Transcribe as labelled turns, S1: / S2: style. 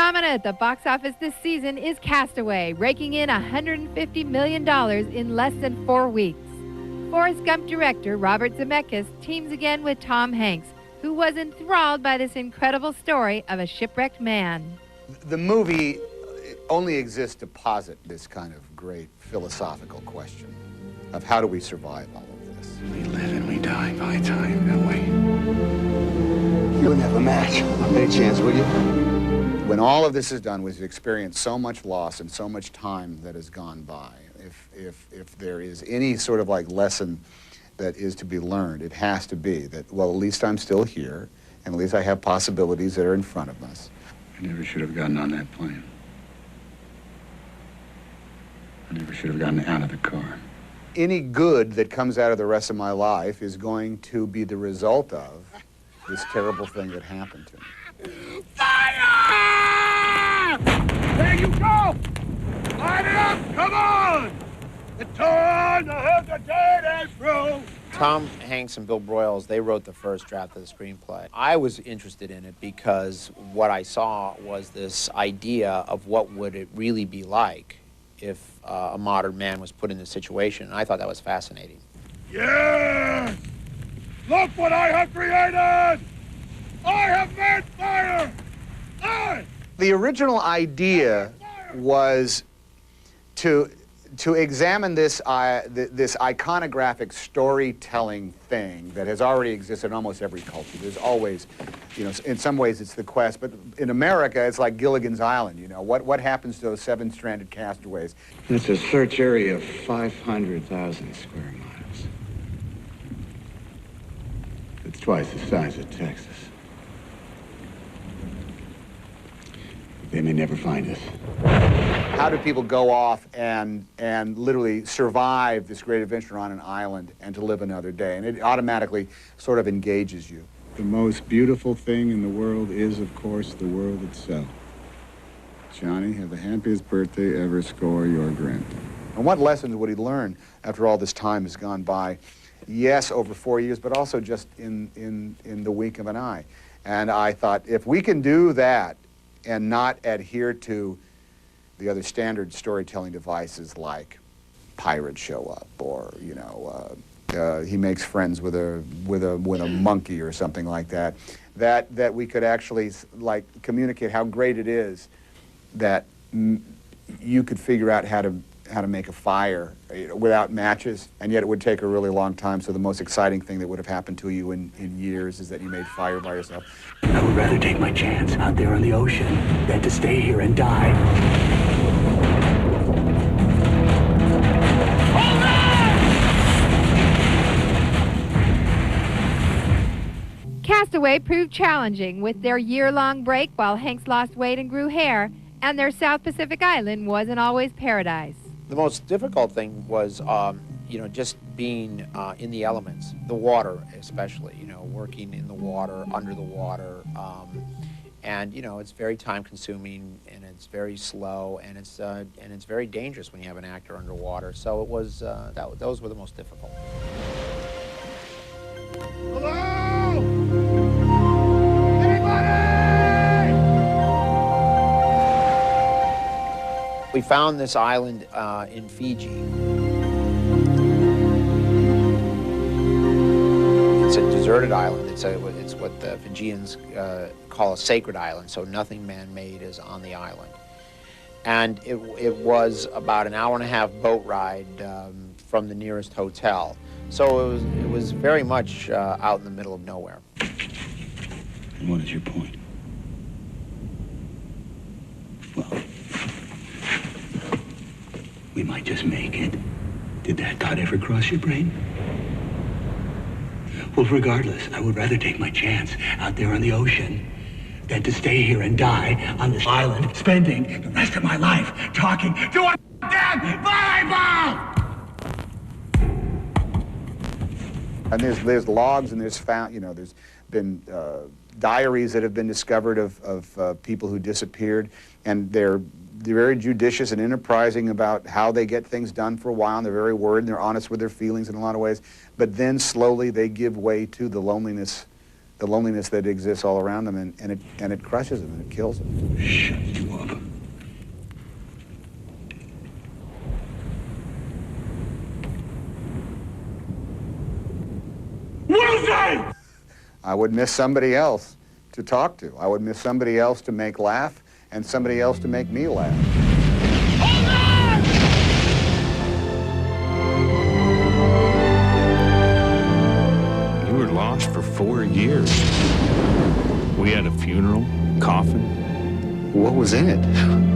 S1: phenomenon at the box office this season is Castaway, raking in $150 million in less than 4 weeks. Forrest Gump director Robert Zemeckis teams again with Tom Hanks, who was enthralled by this incredible story of a shipwrecked man.
S2: The movie only exists to posit this kind of great philosophical question of how do we survive all of this.
S3: We live and we die by time, don't we?
S4: You wouldn't have a match on any chance, would you?
S2: When all of this is done, we've experienced so much loss and so much time that has gone by. If there is any sort of like lesson that is to be learned, it has to be that, well, at least I'm still here, and at least I have possibilities that are in front of us.
S3: I never should have gotten on that plane. I never should have gotten out of the car.
S2: Any good that comes out of the rest of my life is going to be the result of this terrible thing that happened to me.
S5: Fire! There you go! Line it up! Come on! The time to have the dead and through!
S6: Tom Hanks and Bill Broyles, they wrote the first draft of the screenplay. I was interested in it because what I saw was this idea of what would it really be like if a modern man was put in this situation, and I thought that was fascinating.
S5: Yes! Look what I have created! I have made fire!
S2: The original idea was to examine this this iconographic storytelling thing that has already existed in almost every culture. There's always, you know, in some ways it's the quest, but in America it's like Gilligan's Island, you know. What happens to those 7 stranded castaways?
S3: It's a search area of 500,000 square miles. It's twice the size of Texas. They may never find us.
S2: How do people go off and literally survive this great adventure on an island and to live another day? And it automatically sort of engages you.
S3: The most beautiful thing in the world is, of course, the world itself. Johnny, have the happiest birthday ever. Score your grant.
S2: And what lessons would he learn after all this time has gone by? Yes, over 4 years, but also just in the wink of an eye. And I thought, if we can do that and not adhere to the other standard storytelling devices like pirates show up, or you know, he makes friends with a monkey or something like that, that we could actually like communicate how great it is that you could figure out how to make a fire without matches, and yet it would take a really long time. So the most exciting thing that would have happened to you in years is that you made fire by yourself.
S7: I would rather take my chance out there in the ocean than to stay here and die.
S1: Castaway proved challenging with their year-long break while Hanks lost weight and grew hair, and their South Pacific island wasn't always paradise.
S6: The most difficult thing was, you know, just being in the elements, the water especially, you know, working in the water, under the water, and you know, it's very time-consuming and it's very slow and it's very dangerous when you have an actor underwater. So it was those were the most difficult.
S5: Hello? Anybody?
S6: We found this island in Fiji. It's a deserted island. It's what the Fijians call a sacred island, so nothing man-made is on the island. And it was about an hour-and-a-half boat ride from the nearest hotel. So it was very much out in the middle of nowhere.
S3: And what is your point? Well, we might just make it. Did that thought ever cross your brain? Well, regardless, I would rather take my chance out there on the ocean than to stay here and die on this island, spending the rest of my life talking to a damn volleyball!
S2: And there's logs and there's found, you know, there's been diaries that have been discovered of people who disappeared, and they're very judicious and enterprising about how they get things done for a while, and they're very worried and they're honest with their feelings in a lot of ways, but then slowly they give way to the loneliness the loneliness that exists all around them, and it crushes them and it kills them.
S3: Shut you up. Wilson!
S2: I would miss somebody else to talk to. I would miss somebody else to make laugh and somebody else to make me laugh.
S8: You were lost for 4 years. We had a funeral, coffin.
S4: What was in it?